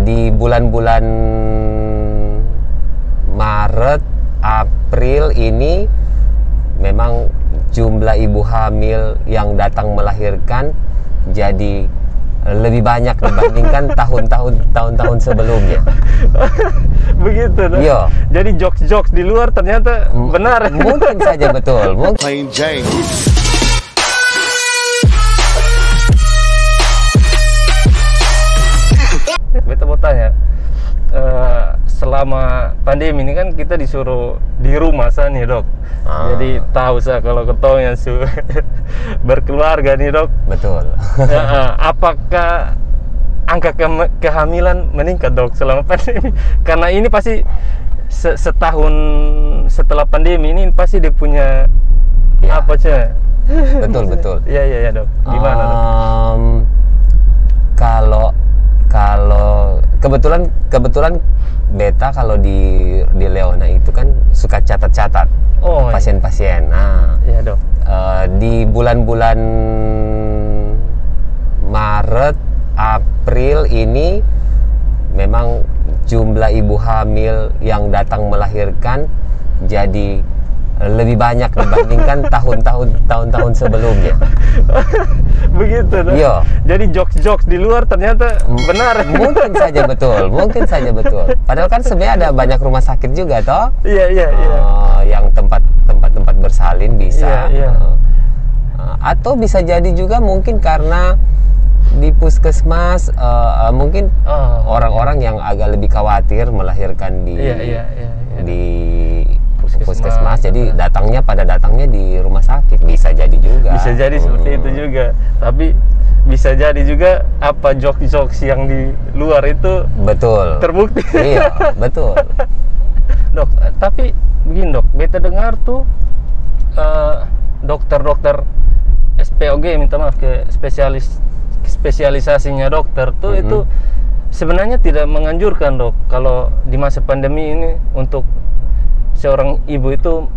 di bulan-bulan Maret, April ini memang jumlah ibu hamil yang datang melahirkan jadi lebih banyak dibandingkan tahun-tahun sebelumnya. Begitu dong. Iya. Jadi jokes di luar ternyata benar. Mungkin saja betul. Plain Jane. Beta mau tanya, selama pandemi ini kan kita disuruh di rumah nih dok. Jadi tahu saya kalau ketemu yang berkeluarga nih dok. Betul. Apakah angka kehamilan meningkat dok selama pandemi? Karena ini pasti setahun setelah pandemi ini pasti dia punya Ya. apa sih? Betul. Iya dok. Gimana dok? Kalau kebetulan beta kalau di Leona itu kan suka catat pasien-pasien. Nah, iya dok. Di bulan-bulan Maret, April ini memang jumlah ibu hamil yang datang melahirkan jadi lebih banyak dibandingkan tahun-tahun sebelumnya. Begitu dong. Iya. Jadi jokes di luar ternyata benar. Mungkin saja betul. Padahal kan sebenarnya ada banyak rumah sakit juga toh. Iya. Yang tempat bersalin bisa. Iya. Atau bisa jadi juga mungkin karena di puskesmas mungkin orang-orang yang agak lebih khawatir melahirkan di puskesmas, jadi datangnya di rumah sakit. Bisa jadi juga. Bisa jadi seperti itu juga. Tapi bisa jadi juga apa jokes yang di luar itu betul terbukti. Iya, betul. Dok, tapi begini dok, beta dengar tuh dokter SPOG, minta maaf, ke spesialisasinya dokter tuh itu sebenarnya tidak menganjurkan dok kalau di masa pandemi ini untuk seorang ibu itu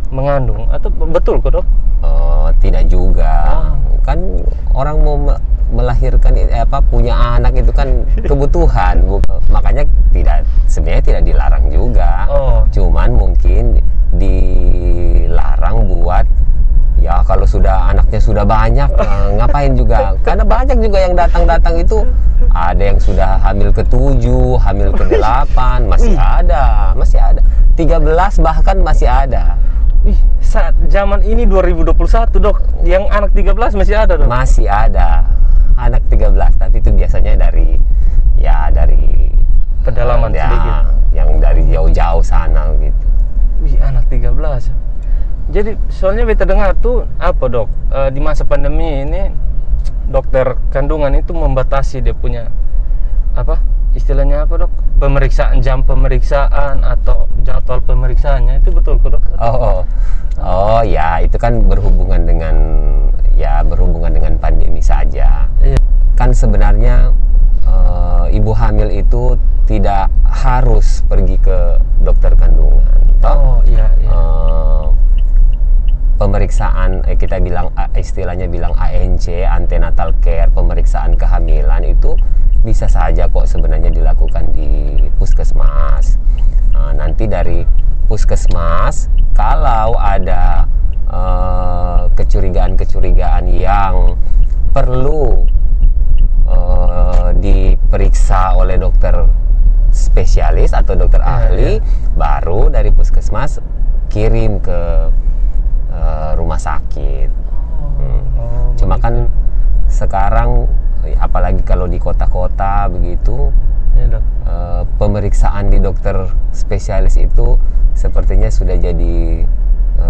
mengandung, atau betul kok dok? Tidak juga. Kan orang mau melahirkan punya anak itu kan kebutuhan. Makanya sebenarnya tidak dilarang juga. Cuman mungkin dilarang buat ya kalau anaknya sudah banyak, ngapain juga? Karena banyak juga yang datang itu, ada yang sudah hamil ke-7, hamil ke-8, masih ada 13 bahkan masih ada. Saat zaman ini 2021 dok, yang anak 13 masih ada dok? Masih ada anak 13, tapi itu biasanya dari pedalaman sedikit, yang dari jauh-jauh sana gitu. Anak 13. Jadi soalnya beta dengar tuh apa dok, di masa pandemi ini dokter kandungan itu membatasi dia punya istilahnya apa dok, jam pemeriksaan atau jadwal pemeriksaannya, itu betul kok dok? Oh ya, itu kan berhubungan dengan pandemi saja. Iya. Kan sebenarnya ibu hamil itu tidak harus pergi ke dokter kandungan. Iya. Pemeriksaan kita istilahnya bilang ANC, antenatal care, pemeriksaan kehamilan itu bisa saja kok sebenarnya dilakukan di puskesmas. Nanti dari puskesmas kalau ada kecurigaan yang perlu diperiksa oleh dokter spesialis atau dokter ahli, baru dari puskesmas kirim ke rumah sakit. Cuma kan sekarang apalagi kalau di kota-kota begitu, pemeriksaan di dokter spesialis itu sepertinya sudah jadi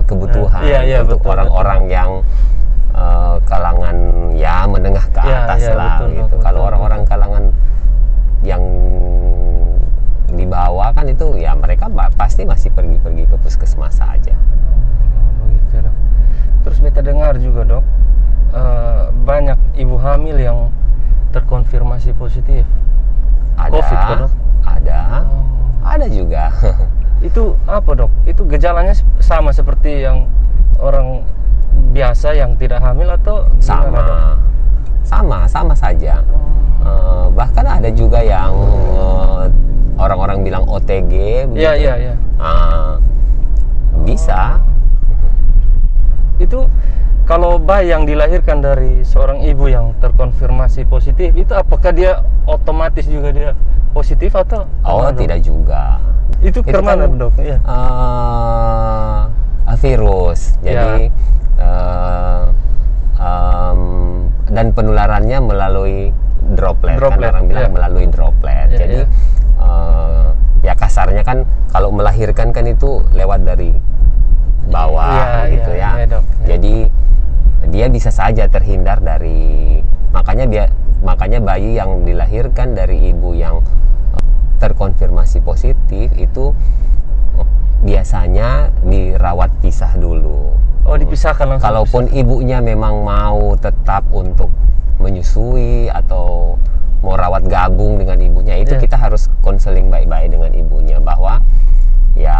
kebutuhan untuk orang-orang yang kalangan menengah ke atas gitu. Kalau orang-orang kalangan yang di bawah kan itu mereka pasti masih pergi ke puskesmas saja. Begitu dok. Terus beta dengar juga dok, banyak ibu hamil yang terkonfirmasi positif COVID kok dok? Ada juga. Itu apa dok? Itu gejalanya sama seperti yang orang biasa yang tidak hamil atau sama saja. Bahkan ada juga yang OTG begitu. Iya. Bisa. Itu kalau bayi yang dilahirkan dari seorang ibu yang terkonfirmasi positif, itu apakah dia otomatis juga dia positif atau? Oh, tidak juga. Itu kemana kan, dok? Iya. Virus. Jadi dan penularannya melalui droplet. Kan orang bilang melalui droplet. Jadi ya kasarnya kan kalau melahirkan kan itu lewat dari bawah gitu ya. Dok. Jadi dia bisa saja terhindar dari, makanya bayi yang dilahirkan dari ibu yang terkonfirmasi positif itu biasanya dirawat pisah dulu. Oh, dipisahkan langsung. Kalaupun ibunya memang mau tetap untuk menyusui atau mau rawat gabung dengan ibunya, itu kita harus konseling baik-baik dengan ibunya bahwa ya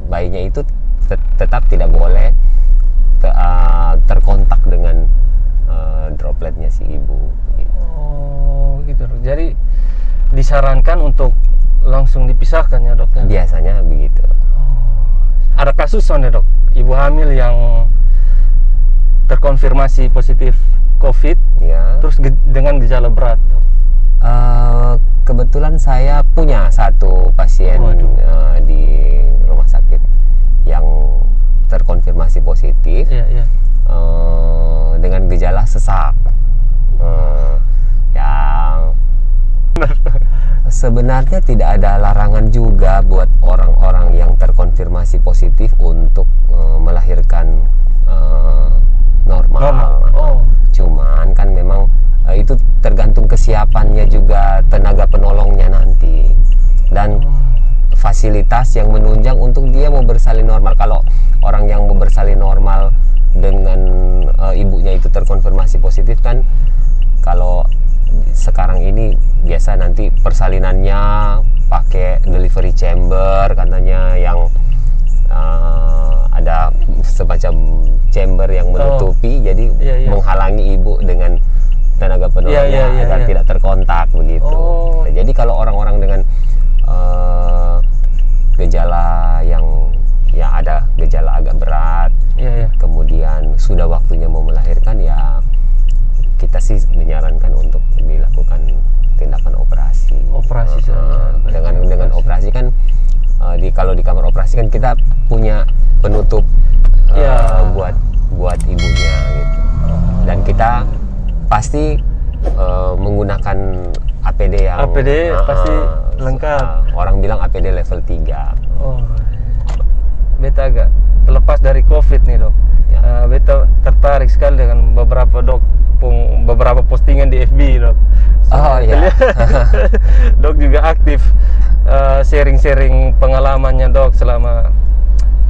bayinya itu tetap tidak boleh terkontak dengan dropletnya si ibu. Oh, gitu. Jadi disarankan untuk langsung dipisahkan ya dok? Biasanya begitu. Ada kasus ya dok, ibu hamil yang terkonfirmasi positif COVID, terus dengan gejala berat dok? Kebetulan saya punya satu pasien di rumah sakit yang terkonfirmasi positif dengan gejala sesak. Yang sebenarnya tidak ada larangan juga buat orang-orang yang terkonfirmasi positif untuk melahirkan normal. Cuman kan memang itu tergantung kesiapannya juga tenaga penolongnya nanti dan fasilitas yang menunjang untuk dia mau bersalin normal. Kalau orang yang mau bersalin normal dengan ibunya itu terkonfirmasi positif kan, kalau sekarang ini biasa nanti persalinannya pakai delivery chamber katanya, yang ada semacam chamber yang menutupi, jadi menghalangi ibu dengan tenaga penolongnya agar tidak terkontak begitu. Jadi kalau orang-orang dengan gejala yang ada gejala agak berat, kemudian sudah waktunya mau melahirkan, ya kita sih menyarankan untuk dilakukan tindakan operasi. Dengan operasi kan kalau di kamar operasi kan kita punya penutup buat ibunya gitu. Dan kita pasti menggunakan APD yang pasti lengkap. Orang bilang APD level 3. Beta agak terlepas dari COVID nih dok. Beta tertarik sekali dengan beberapa postingan di FB dok. Dok juga aktif sharing-sharing pengalamannya dok selama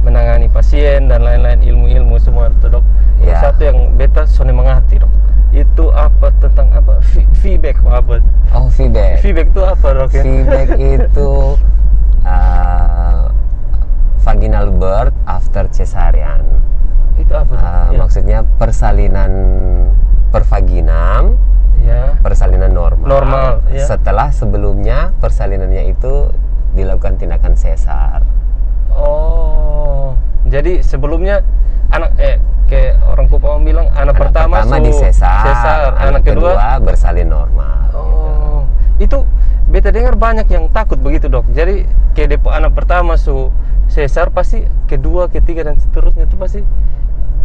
menangani pasien dan lain-lain, ilmu-ilmu semua itu dok. Satu yang beta soalnya mengerti dok, itu apa tentang apa feedback apa? Feedback itu apa dok ya? Feedback itu vaginal birth after cesarean. Itu apa? Maksudnya persalinan pervaginam, persalinan normal setelah sebelumnya persalinannya itu dilakukan tindakan sesar. Jadi sebelumnya anak kayak orang Kupang bilang anak pertama disesar, anak kedua bersalin normal. Itu beta dengar banyak yang takut begitu dok. Jadi kayak depo anak pertama sesar, pasti kedua, ketiga dan seterusnya itu pasti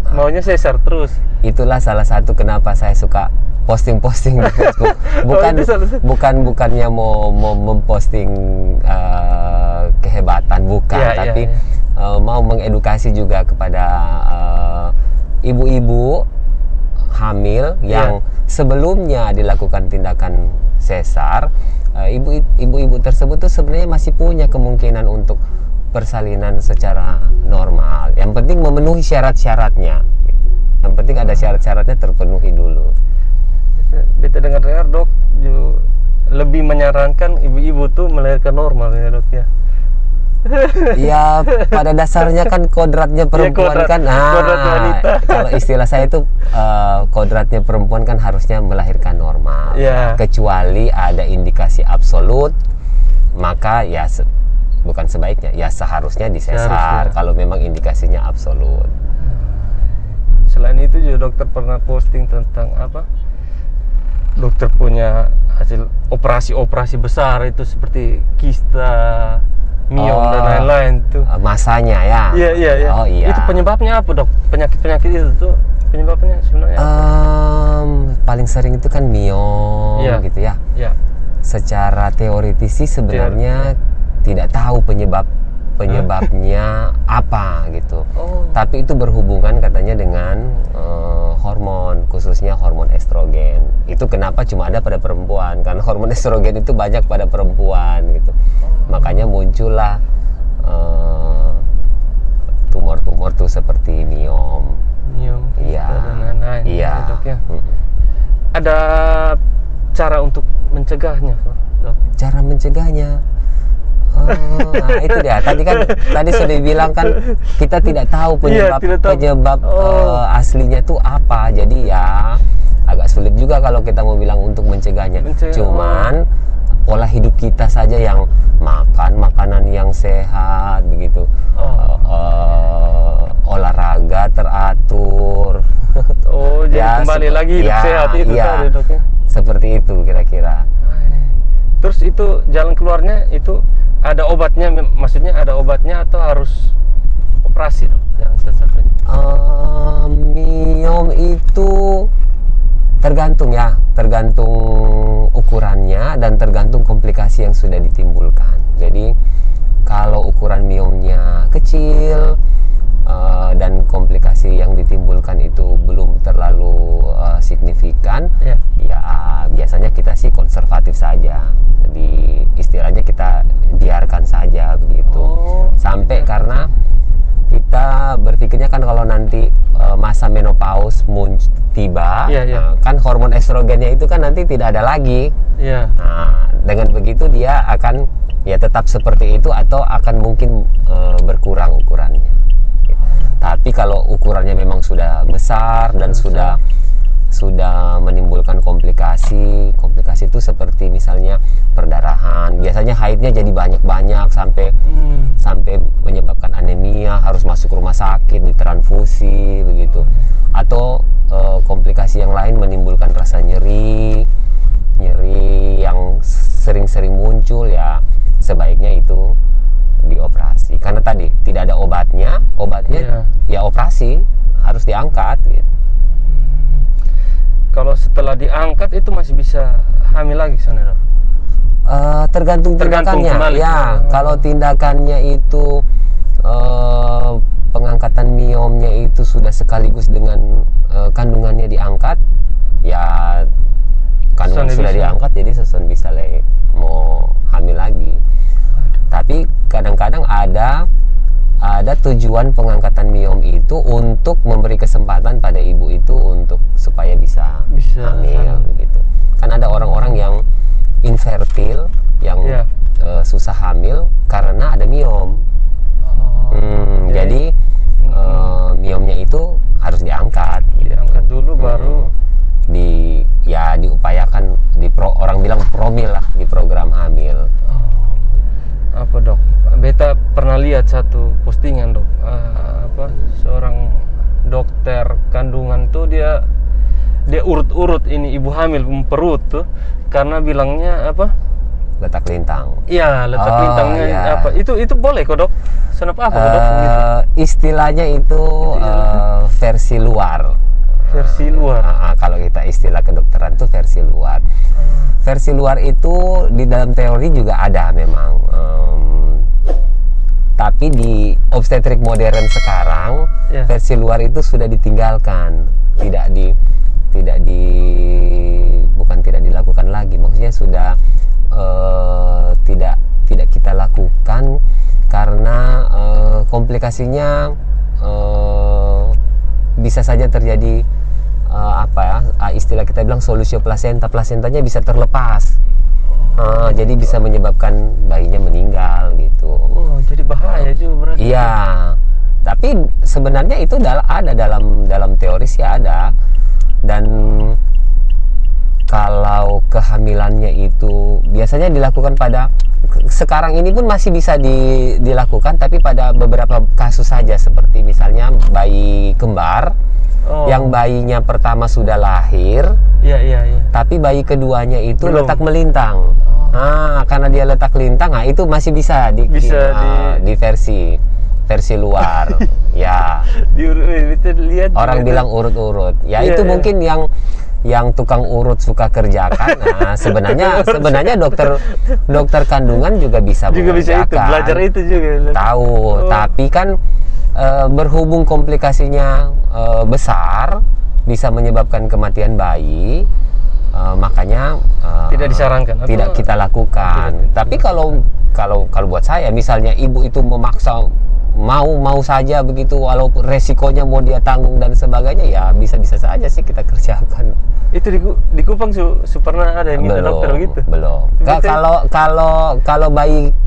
maunya sesar terus. Itulah salah satu kenapa saya suka posting-posting di Facebook. Bukannya mau memposting kehebatan, tapi mau mengedukasi juga kepada ibu-ibu hamil yang sebelumnya dilakukan tindakan sesar. Ibu-ibu tersebut tuh sebenarnya masih punya kemungkinan untuk persalinan secara normal. Yang penting memenuhi syarat-syaratnya. Yang penting ada syarat-syaratnya terpenuhi dulu. Beta dengar dok lebih menyarankan ibu-ibu tuh melahirkan normal ya dok ya. Ya pada dasarnya kan kodratnya perempuan kodrat wanita. Kalau istilah saya itu kodratnya perempuan kan harusnya melahirkan normal. Kecuali ada indikasi absolut, maka maka ya bukan sebaiknya, ya seharusnya disesar kalau memang indikasinya absolut. Selain itu juga dokter pernah posting tentang apa? Dokter punya hasil operasi besar itu seperti kista, miom dan lain-lain tuh. Masanya ya. Iya. Oh iya. Itu penyebabnya apa, Dok? Penyakit itu tuh penyebabnya sebenarnya paling sering itu kan miom gitu ya. Iya. Secara teoritis sih sebenarnya tidak tahu penyebabnya apa gitu. Tapi itu berhubungan katanya dengan hormon, khususnya hormon estrogen. Itu kenapa cuma ada pada perempuan, karena hormon estrogen itu banyak pada perempuan gitu. Makanya muncullah tumor-tumor tuh seperti miom. Iya. Iya. Dok, ya. Ada cara untuk mencegahnya, Dok? Cara mencegahnya? Nah itu dia. Tadi sudah dibilang kan kita tidak tahu penyebab aslinya itu apa. Jadi ya agak sulit juga kalau kita mau bilang untuk mencegahnya. Cuman pola hidup kita saja yang makan makanan yang sehat begitu. Olahraga teratur. Jadi kembali lagi hidup sehat itu tadi, Dok, ya. Seperti itu kira-kira. Terus itu jalan keluarnya itu ada obatnya, maksudnya ada obatnya atau harus operasi, Dok? Yang satu-satunya. Miom itu tergantung ukurannya dan tergantung komplikasi yang sudah ditimbulkan. Jadi kalau ukuran miomnya kecil dan komplikasi yang ditimbulkan itu belum terlalu signifikan, ya biasanya kita sih konservatif saja. Jadi istilahnya kita biarkan saja begitu. Sampai karena kita berpikirnya kan kalau nanti masa menopause tiba, kan hormon estrogennya itu kan nanti tidak ada lagi. Nah, dengan begitu dia akan ya tetap seperti itu atau akan mungkin berkurang ukurannya. Tapi kalau ukurannya memang sudah besar dan sudah menimbulkan komplikasi itu seperti misalnya perdarahan, biasanya haidnya jadi banyak sampai menyebabkan anemia, harus masuk rumah sakit, ditransfusi begitu. Atau komplikasi yang lain menimbulkan rasa nyeri yang sering-sering muncul, ya sebaiknya itu dioperasi. Karena tadi tidak ada obatnya ya operasi, harus diangkat gitu. Kalau setelah diangkat itu masih bisa hamil lagi, Dok? Tergantung tindakannya. Kalau tindakannya itu pengangkatan miomnya itu sudah sekaligus dengan kandungannya diangkat, ya kandungan sudah diangkat, jadi seson bisa mau hamil lagi. Tapi kadang-kadang ada tujuan pengangkatan miom itu untuk memberi kesempatan pada ibu itu untuk supaya bisa hamil gitu. Kan ada orang-orang yang infertil, yang susah hamil karena ada miom. Jadi miomnya itu harus diangkat. Diangkat dulu baru diupayakan orang bilang promil lah, di program hamil. Apa, Dok? Beta pernah lihat satu postingan, Dok. Seorang dokter kandungan tuh dia urut-urut ini ibu hamil perut tuh, karena bilangnya apa? Letak lintang. Iya, letak lintangnya apa? Itu boleh kok, Dok? Kenapa apa, Dok? Gitu? Istilahnya itu versi luar. Versi luar. Kalau kita istilah kedokteran itu versi luar. Versi luar itu di dalam teori juga ada memang. Tapi di obstetrik modern sekarang versi luar itu sudah ditinggalkan, bukan tidak dilakukan lagi, maksudnya sudah tidak kita lakukan karena komplikasinya bisa saja terjadi istilah kita bilang solusio plasentanya bisa terlepas. Jadi bisa menyebabkan bayinya meninggal gitu. Jadi bahaya juga berarti. Iya. Tapi sebenarnya itu ada dalam teori sih ada. Dan kalau kehamilannya itu biasanya dilakukan pada, sekarang ini pun masih bisa dilakukan, tapi pada beberapa kasus saja, seperti misalnya bayi kembar yang bayinya pertama sudah lahir, tapi bayi keduanya itu letak melintang. Karena dia letak lintang, itu masih bisa di versi luar. Ya. Orang bilang urut-urut. Ya itu mungkin yang tukang urut suka kerjakan. Nah, sebenarnya dokter kandungan juga bisa mengerjakan. Itu, belajar itu juga. Tahu, tapi kan berhubung komplikasinya besar, bisa menyebabkan kematian bayi. Makanya tidak disarankan, tidak kita lakukan. Tapi kalau buat saya, misalnya ibu itu memaksa mau saja begitu, walaupun resikonya mau dia tanggung dan sebagainya, ya bisa saja sih kita kerjakan. Itu di Kupang pernah ada yang minta dokter gitu? Belum. Kalau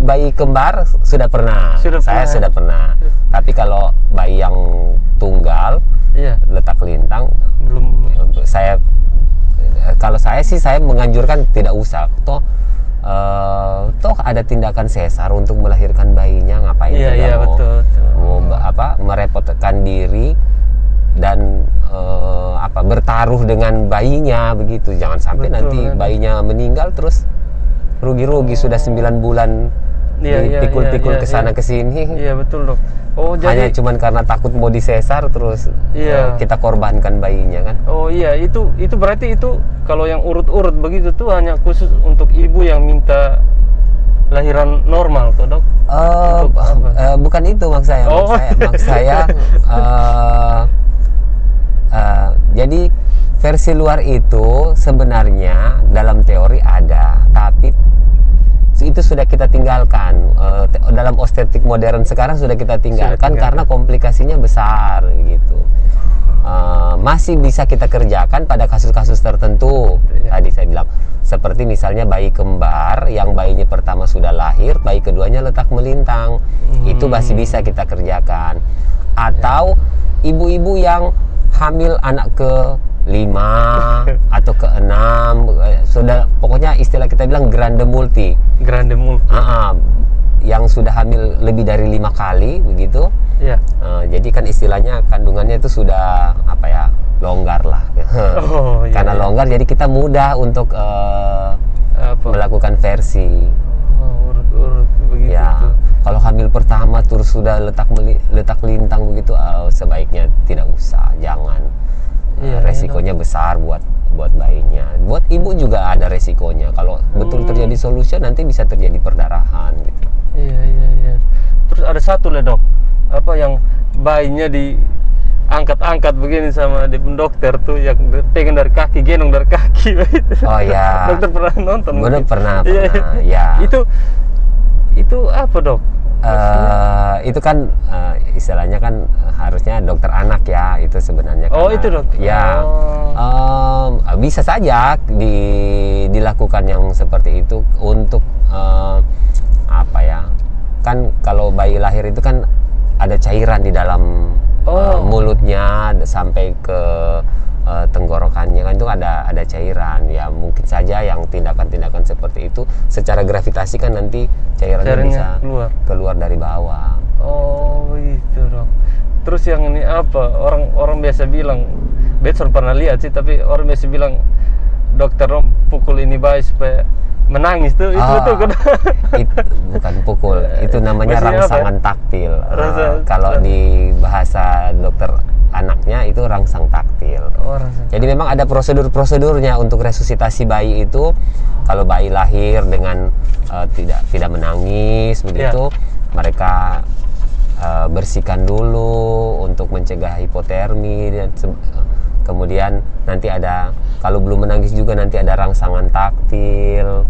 bayi kembar sudah pernah. Saya sudah pernah. Tapi kalau bayi yang tunggal letak lintang, belum. Kalau saya sih, saya menganjurkan tidak usah. Toh ada tindakan sesar untuk melahirkan bayinya, ngapain betul. Merepotkan diri dan bertaruh dengan bayinya begitu. Jangan sampai nanti bayinya meninggal terus rugi-rugi. Sudah 9 bulan dipikul-pikul kesana kesini. Iya betul, Dok. Hanya cuman karena takut mau disesar terus kita korbankan bayinya kan. Itu berarti itu kalau yang urut-urut begitu tuh hanya khusus untuk ibu yang minta lahiran normal tuh, Dok? Bukan itu maksud saya. Maksud saya jadi versi luar itu sebenarnya dalam teori ada, tapi itu sudah kita tinggalkan. Dalam obstetrik modern sekarang sudah kita tinggalkan karena komplikasinya besar gitu. Masih bisa kita kerjakan pada kasus-kasus tertentu. Tadi saya bilang seperti misalnya bayi kembar yang bayinya pertama sudah lahir, bayi keduanya letak melintang. Itu masih bisa kita kerjakan. Atau ibu-ibu yang hamil anak ke 5 atau ke 6, sudah pokoknya istilah kita bilang grande multi. Yang sudah hamil lebih dari 5 kali begitu. Jadi kan istilahnya kandungannya itu sudah longgar lah. Karena longgar, jadi kita mudah untuk melakukan versi. Urut-urut begitu. Kalau hamil pertama terus sudah letak lintang begitu, sebaiknya tidak usah, jangan. Resikonya besar buat bayinya. Buat ibu juga ada resikonya. Kalau betul terjadi solusi, nanti bisa terjadi perdarahan gitu. Iya. Terus ada satu lah, Dok. Yang bayinya diangkat-angkat begini sama di dokter tuh, yang pegang dari kaki, gendong dari kaki. Dokter pernah nonton? Pernah. Itu apa, Dok? Itu kan istilahnya kan harusnya dokter anak ya, itu sebenarnya. Itu, Dok. Bisa saja dilakukan yang seperti itu untuk kan kalau bayi lahir itu kan ada cairan di dalam mulutnya sampai ke tenggorokannya kan, itu ada cairan. Ya mungkin saja yang tindakan-tindakan seperti itu secara gravitasi kan nanti cairannya bisa keluar dari bawah. Gitu, Dok. Terus yang ini orang biasa bilang, Betson pernah lihat sih, tapi orang biasa bilang dokter pukul ini bayi supaya menangis tuh. Itu kan? Itu bukan pukul, itu namanya rangsangan taktil. Kalau di bahasa dokter anaknya itu rangsang taktil. Jadi memang ada prosedurnya untuk resusitasi bayi itu. Kalau bayi lahir dengan tidak menangis begitu, mereka bersihkan dulu untuk mencegah hipotermi, dan kemudian nanti ada, kalau belum menangis juga nanti ada rangsangan taktil.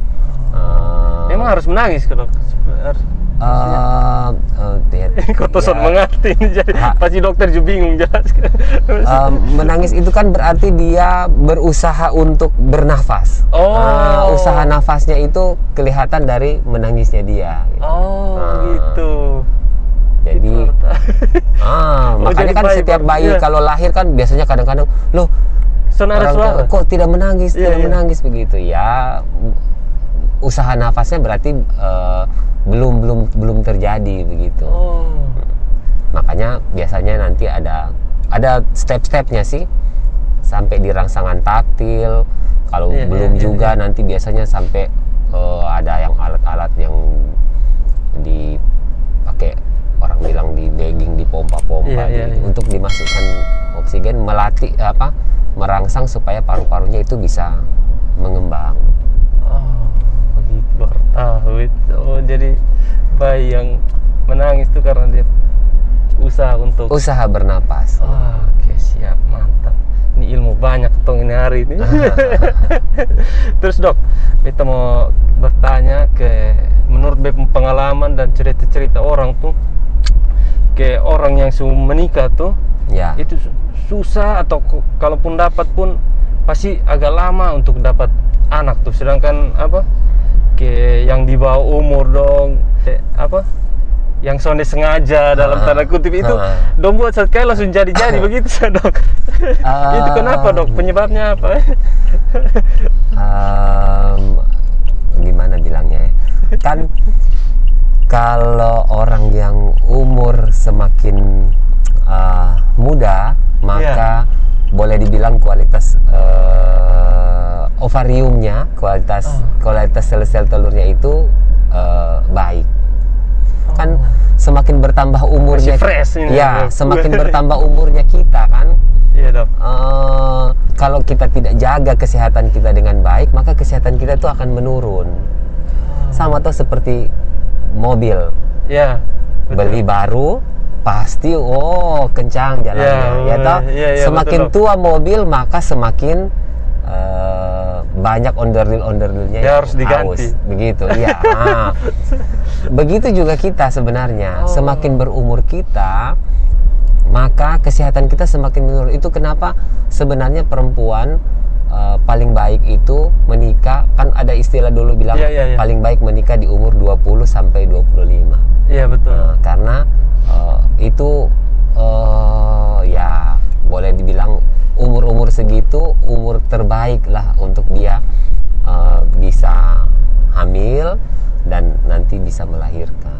Memang harus menangis kan, Dok? Kotosan mengerti jadi pasti dokter juga bingung jelas. Menangis itu kan berarti dia berusaha untuk bernafas. Usaha nafasnya itu kelihatan dari menangisnya dia. Gitu. Jadi makanya kan setiap bayi kalau lahir kan biasanya kadang-kadang Sonara suara. Kok tidak menangis, menangis begitu ya. Usaha nafasnya berarti belum terjadi begitu. Makanya biasanya nanti ada step-stepnya sih, sampai di rangsangan taktil. Kalau belum juga nanti biasanya sampai ada yang alat-alat yang dipakai, orang bilang di bagging, di pompa-pompa untuk dimasukkan oksigen, melatih merangsang supaya paru-parunya itu bisa mengembang. Begitu, baru tahu itu. Jadi bayi yang menangis itu karena dia usaha bernapas. Oke, siap, mantap. Ini ilmu banyak tong ini hari ini. Terus dok, kita mau bertanya menurut pengalaman dan cerita-cerita orang tuh, ke orang yang menikah tuh, itu susah atau kalaupun dapat pun pasti agak lama untuk dapat anak tuh. Sedangkan yang di bawah umur dong, yang sonde sengaja dalam tanda kutip itu dong buat sekali langsung jadi begitu dok. Itu kenapa dok? Penyebabnya apa? Gimana bilangnya ya? Kan kalau orang yang umur semakin muda, maka boleh dibilang kualitas ovariumnya, kualitas sel-sel telurnya itu baik. Kan semakin bertambah umurnya, semakin bertambah umurnya kita kan. Iya dok. Kalau kita tidak jaga kesehatan kita dengan baik, maka kesehatan kita itu akan menurun. Sama tuh seperti mobil. Beli baru pasti kencang jalannya. Semakin tua mobil maka semakin banyak onderdil-onderdilnya yang harus diganti. Begitu, begitu juga kita sebenarnya. Semakin berumur kita, maka kesehatan kita semakin menurun. Itu kenapa sebenarnya perempuan paling baik itu menikah, kan ada istilah dulu bilang paling baik menikah di umur 20 sampai 25. Iya betul. Karena itu boleh dibilang umur segitu umur terbaik lah untuk dia bisa hamil dan nanti bisa melahirkan.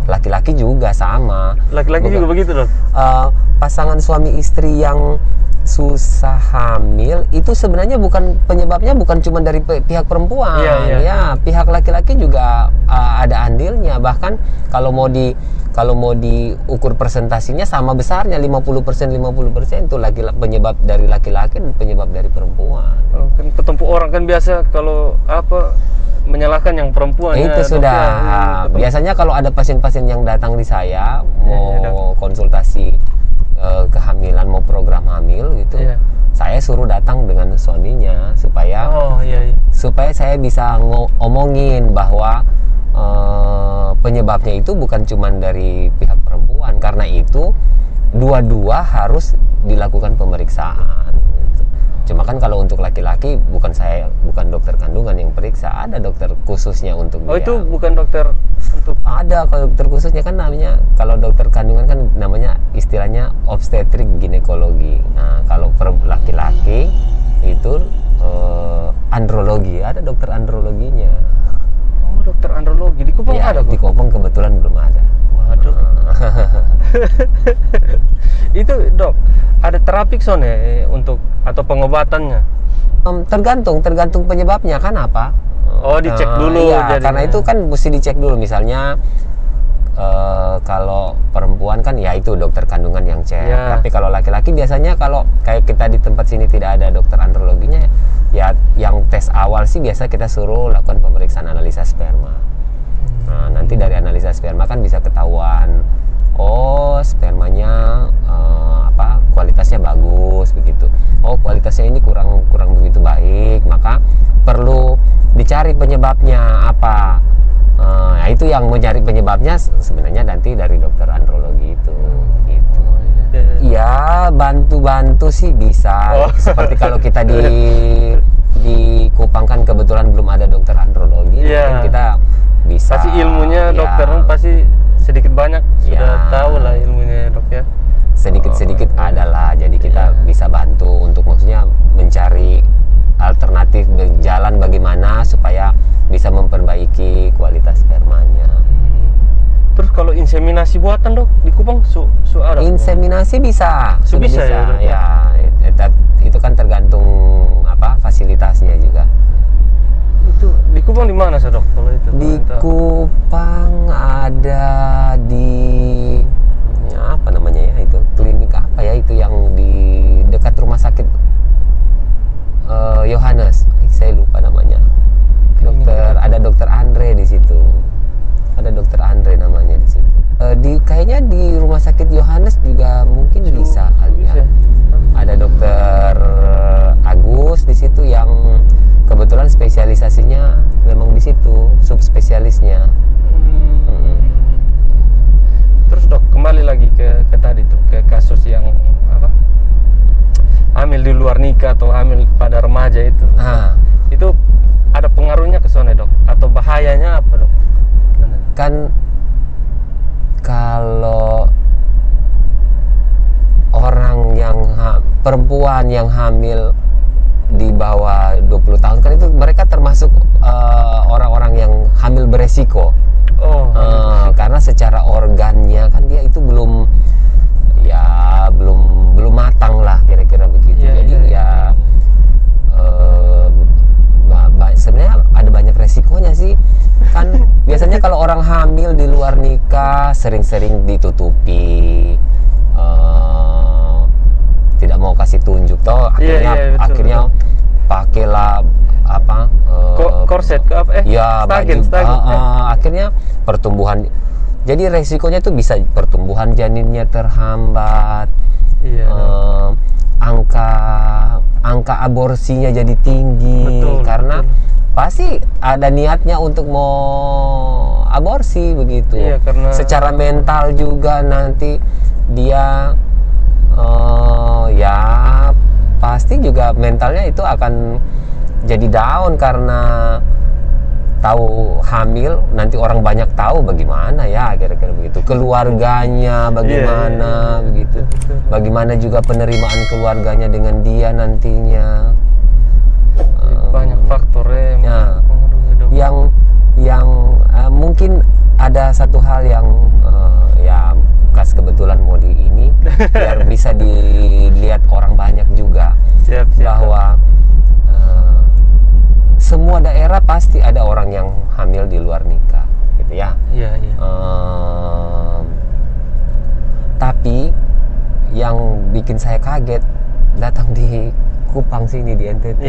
Laki-laki juga sama. Laki-laki juga begitu dok. Pasangan suami istri yang susah hamil itu sebenarnya penyebabnya bukan cuma dari pihak perempuan, pihak laki-laki juga ada andilnya. Bahkan kalau mau diukur persentasinya sama besarnya, 50% itu penyebab dari laki-laki dan penyebab dari perempuan. Kan ketemu orang kan biasa kalau menyalahkan yang perempuan. Itu sudah biasanya kalau ada pasien-pasien yang datang di saya mau konsultasi kehamilan, mau program hamil gitu, saya suruh datang dengan suaminya supaya saya bisa ngomongin bahwa penyebabnya itu bukan cuma dari pihak perempuan. Karena itu dua-dua harus dilakukan pemeriksaan gitu. Cuma kan kalau untuk laki-laki bukan dokter kandungan yang periksa, ada dokter khususnya untuk dia. Itu bukan dokter untuk kalau dokter khususnya kan namanya, kalau dokter kandungan kan namanya istilahnya obstetrik ginekologi. Nah, kalau laki-laki itu andrologi, ada dokter androloginya. Dokter andrologi di Kupang ada kok? Di Kupang kebetulan belum ada. Waduh. Itu dok, ada terapi untuk atau pengobatannya? Tergantung penyebabnya kan apa. Dicek dulu. Karena itu kan mesti dicek dulu. Misalnya kalau perempuan kan itu dokter kandungan yang cek. Tapi kalau laki-laki biasanya kalau kayak kita di tempat sini tidak ada dokter androloginya, yang tes awal sih biasa kita suruh lakukan pemeriksaan analisa sperma. Nah, nanti dari analisa sperma kan bisa ketahuan, spermanya kualitasnya bagus begitu. Kualitasnya ini kurang begitu baik, maka perlu dicari penyebabnya apa. Itu yang mau cari penyebabnya sebenarnya nanti dari dokter andrologi itu. Gitu. Ya bantu sih bisa. Seperti kalau kita di Kupang kan kebetulan belum ada dokter andrologi, mungkin kita bisa. Pasti ilmunya dokter pasti sedikit banyak sudah tahu lah ilmunya dok ya. sedikit adalah, jadi kita bisa bantu untuk maksudnya mencari alternatif jalan bagaimana supaya bisa memperbaiki kualitas spermanya. Terus kalau inseminasi buatan dok di Kupang ada? Bisa bisa ya, itu kan tergantung fasilitasnya juga. Itu di Kupang di mana dok kalau itu? Di Kupang ada di apa namanya ya, itu klinik apa ya itu yang di dekat rumah sakit Yohanes, saya lupa namanya. Ada dokter Andre di situ. Ada dokter Andre namanya di situ. Kayaknya di rumah sakit Yohanes juga mungkin bisa kali ya. Ada dokter Agus di situ yang kebetulan spesialisasinya memang di situ, subspesialisnya. Terus dok, kembali lagi ke tadi tuh, ke kasus yang hamil di luar nikah atau hamil pada remaja itu. Itu ada pengaruhnya ke sana dok? Atau bahayanya apa dok? Kan kalau orang yang perempuan yang hamil di bawah 20 tahun kan itu mereka termasuk orang-orang yang hamil beresiko. Karena secara organnya kan dia itu belum matang lah kira-kira begitu. Jadi sebenarnya ada banyak resikonya sih. Kan biasanya kalau orang hamil di luar nikah sering-sering ditutupi, tidak mau kasih tunjuk toh, akhirnya pakailah korset akhirnya pertumbuhan, jadi resikonya tuh bisa pertumbuhan janinnya terhambat, angka aborsinya jadi tinggi. Karena pasti ada niatnya untuk mau aborsi begitu. Karena secara mental juga nanti dia pasti juga mentalnya itu akan jadi down karena tahu hamil, nanti orang banyak tahu bagaimana ya kira-kira begitu, keluarganya bagaimana begitu, bagaimana juga penerimaan keluarganya dengan dia nantinya. Banyak faktornya yang mungkin ada satu hal yang kebetulan mau di ini biar bisa dilihat orang banyak juga, bahwa semua daerah pasti ada orang yang hamil di luar nikah gitu ya. Tapi yang bikin saya kaget datang di Kupang sini, di NTT.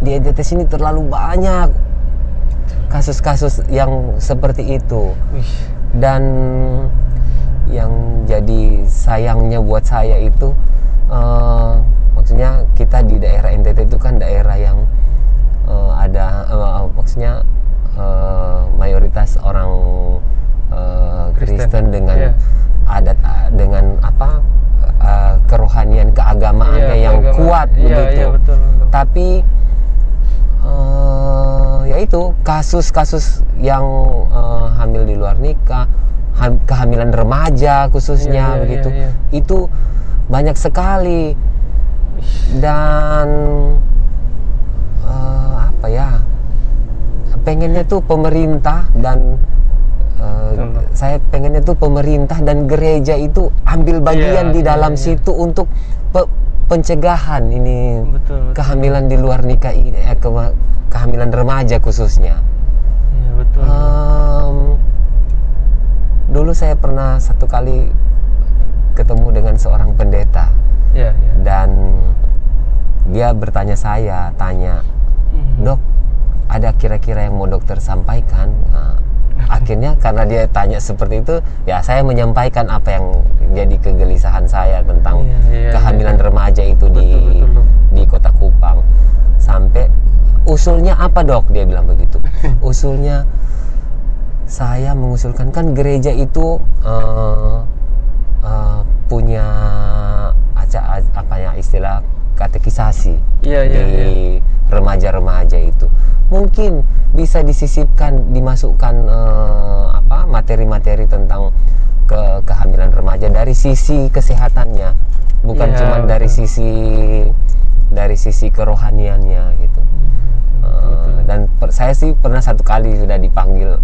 Di NTT sini terlalu banyak kasus-kasus yang seperti itu. Dan yang jadi sayangnya buat saya itu maksudnya kita di daerah NTT itu kan daerah yang maksudnya mayoritas orang Kristen dengan adat dengan kerohanian keagamaannya yang kuat begitu. Betul. Tapi yaitu kasus-kasus yang hamil di luar nikah, kehamilan remaja khususnya begitu, itu banyak sekali. Dan pengennya tuh pemerintah dan saya pengennya tuh pemerintah dan gereja itu ambil bagian di dalam situ untuk pencegahan ini. Betul. Kehamilan di luar nikah ini, kehamilan remaja khususnya. Dulu saya pernah satu kali ketemu dengan seorang pendeta, dan dia bertanya Dok, ada kira-kira yang mau dokter sampaikan? Akhirnya karena dia tanya seperti itu, ya saya menyampaikan apa yang jadi kegelisahan saya tentang kehamilan remaja itu di Kota Kupang. Sampai usulnya apa dok? Dia bilang begitu. Usulnya saya mengusulkan, kan gereja itu punya istilah katekisasi di remaja-remaja itu. Mungkin bisa disisipkan, dimasukkan materi-materi tentang kehamilan remaja dari sisi kesehatannya, bukan cuma dari sisi kerohaniannya gitu. Dan saya sih pernah satu kali sudah dipanggil,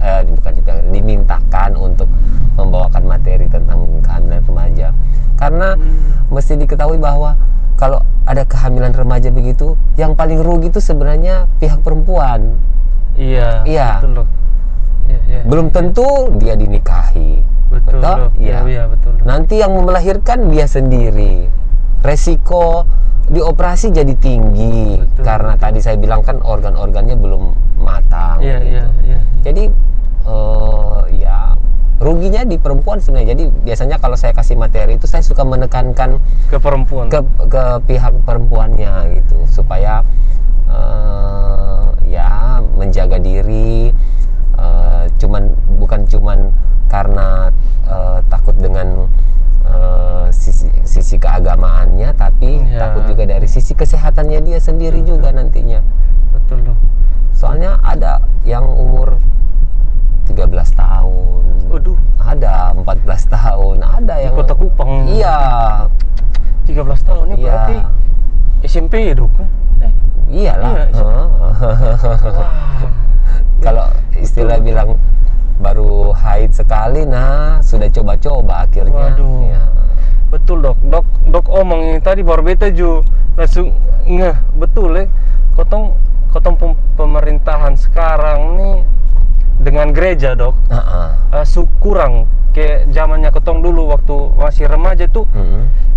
dimintakan untuk membawakan materi tentang kehamilan remaja, karena mesti diketahui bahwa kalau ada kehamilan remaja begitu, yang paling rugi itu sebenarnya pihak perempuan. Iya. Betul, belum tentu dia dinikahi. Betul. Iya, betul. Nanti yang melahirkan dia sendiri. Resiko dioperasi jadi tinggi, karena tadi saya bilang kan organ-organnya belum matang. Iya. Jadi ruginya di perempuan sebenarnya. Jadi biasanya kalau saya kasih materi itu saya suka menekankan ke perempuan, ke pihak perempuannya gitu, supaya menjaga diri, bukan cuman karena takut dengan sisi keagamaannya, tapi takut juga dari sisi kesehatannya dia sendiri juga nantinya. Betul loh. Soalnya ada yang umur 13 tahun, ada 14 tahun, ada yang di Kota Kupang. Iya. 13 tahun ini berarti SMP ya, Dok? Iyalah. Kalau istilah bilang baru haid sekali, sudah coba-coba akhirnya. Waduh. Ya. Betul, Dok omong ini tadi baru beta juga langsung ngeh, betul ya. Kotong pemerintahan sekarang nih dengan gereja, Dok, kurang kayak zamannya kotong dulu waktu masih remaja tuh.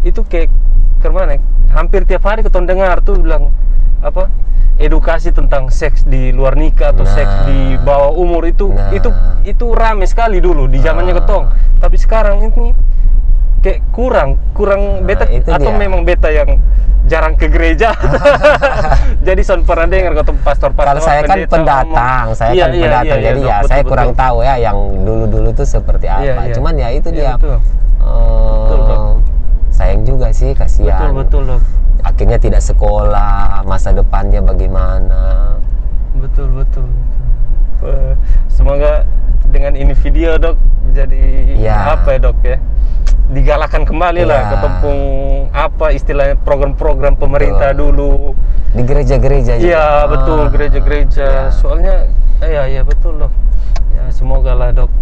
Itu kayak kemana? Hampir tiap hari kotong dengar tuh bilang edukasi tentang seks di luar nikah atau seks di bawah umur itu rame sekali dulu di zamannya kotong. Tapi sekarang ini kayak kurang beta, atau memang beta yang jarang ke gereja. Jadi saya pernah dengar kata pastor. Kalau saya kan pendatang, jadi betul, saya kurang tahu ya yang dulu tuh seperti apa. Cuman ya itu dia. Betul. Sayang juga sih, kasihan. Betul. Akhirnya tidak sekolah, masa depannya bagaimana? Betul. Semoga dengan ini video, Dok, jadi Dok ya? Digalakan kembali lah ketepung istilahnya program-program pemerintah dulu di gereja-gereja juga. Iya, betul, gereja-gereja. Soalnya betul, Dok. Ya, semoga lah, Dok.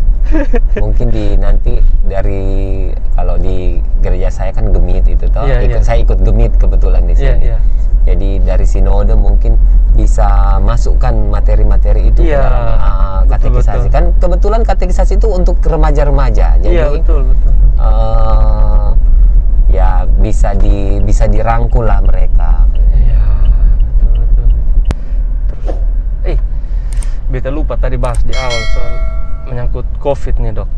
Mungkin nanti dari kalau di gereja saya kan Gemit itu toh. Saya ikut Gemit kebetulan di sini. Jadi dari sinode mungkin bisa masukkan materi-materi itu ke dalam katekisasi. Kan kebetulan katekisasi itu untuk remaja-remaja. Jadi betul. Bisa dirangkul lah mereka. Iya, betul. Beta lupa tadi bahas di awal soal menyangkut COVID nih, Dok.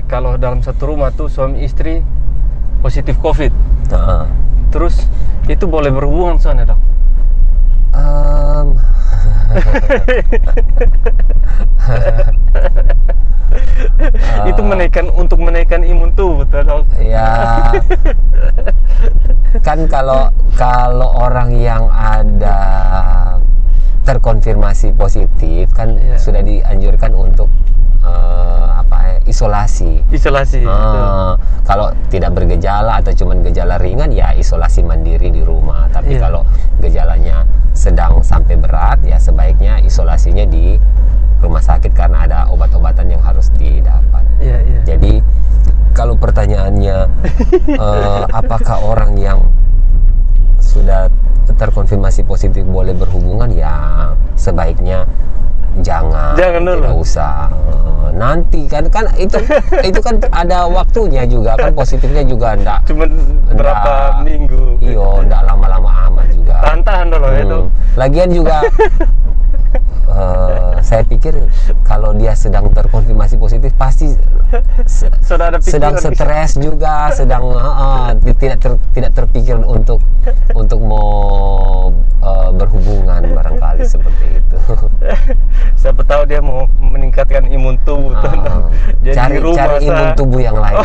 Kalau dalam satu rumah tuh suami istri positif COVID, terus itu boleh berhubungan soalnya, Dok? Itu untuk menaikkan imun tubuh, betul, Dok? Ya. Kan kalau orang yang ada terkonfirmasi positif kan sudah dianjurkan untuk isolasi. Kalau tidak bergejala atau cuma gejala ringan ya isolasi mandiri di rumah. Tapi kalau gejalanya sedang sampai berat ya sebaiknya isolasinya di rumah sakit karena ada obat-obatan yang harus didapat. Jadi kalau pertanyaannya apakah orang yang sudah terkonfirmasi positif boleh berhubungan, ya sebaiknya jangan dulu. Tidak usah. Nanti kan itu kan ada waktunya juga kan, positifnya juga enggak cuma berapa minggu. Iya, enggak lama-lama amat juga. Tahan dulu itu. Lagian juga saya pikir kalau dia sedang terkonfirmasi positif pasti sedang stres juga, sedang tidak terpikir untuk mau berhubungan barangkali seperti itu. Siapa tahu dia mau meningkatkan imun tubuh. Jadi cari imun tubuh yang lain.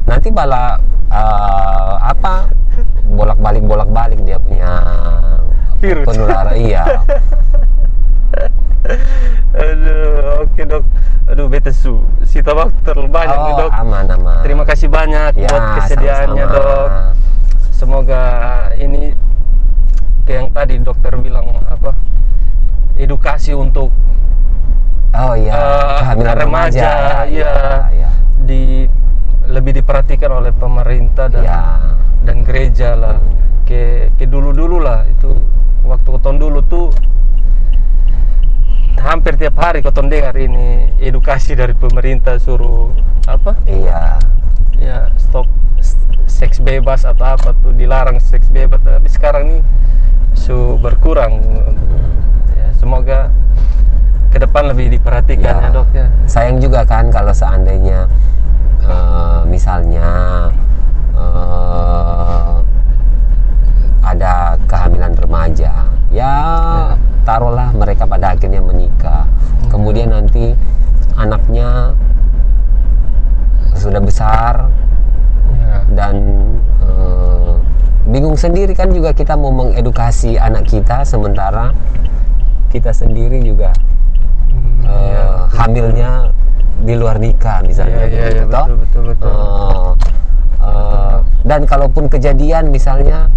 Nanti malah bolak-balik dia punya virus penularan. Iya. Aduh, oke dok. Aduh, beta sita waktu terlalu banyak nih dok. Aman. Terima kasih banyak buat kesediaannya sama-sama. dok. Semoga ini kayak yang tadi dokter bilang apa, edukasi untuk kehamilan remaja ya. Lebih diperhatikan oleh pemerintah dan gereja lah. Kayak dulu lah itu, waktu keton dulu tuh hampir tiap hari keton dengar ini edukasi dari pemerintah suruh apa? Ya, stop seks bebas atau apa tuh, dilarang seks bebas. Tapi sekarang nih berkurang. Ya, semoga ke depan lebih diperhatikan ya dok ya. Sayang juga kan kalau seandainya misalnya ada kehamilan remaja, taruhlah mereka pada akhirnya menikah, kemudian nanti anaknya sudah besar dan bingung sendiri kan juga kita mau mengedukasi anak kita, sementara kita sendiri juga hamilnya di luar nikah misalnya, betul. Dan kalaupun kejadian misalnya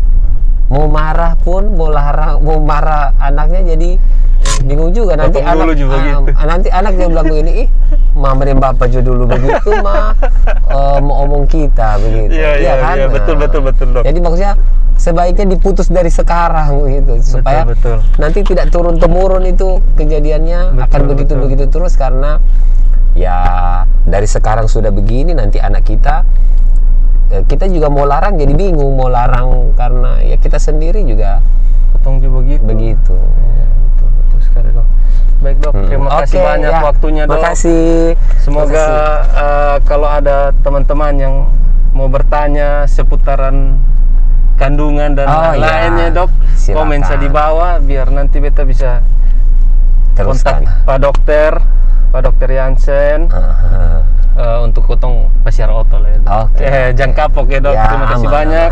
mau marah pun, mau marah anaknya, jadi bingung juga nanti nanti anaknya bilang begini, mama dan bapak juga dulu begitu mau omong kita begitu. Kan? Betul dok. Jadi maksudnya sebaiknya diputus dari sekarang begitu, supaya nanti tidak turun temurun itu kejadiannya akan begitu terus, karena ya dari sekarang sudah begini, nanti anak kita juga mau larang jadi bingung, mau larang karena ya kita sendiri juga potong juga begitu. Ya, betul sekali dok. Baik dok, terima kasih banyak waktunya dok. Makasih. Semoga kalau ada teman-teman yang mau bertanya seputaran kandungan dan lainnya dok, silakan komen saja di bawah biar nanti beta bisa kontak Pak Dokter Jansen untuk potong pasiar otot lah. Jangan kapok ya dok. Terima kasih banyak.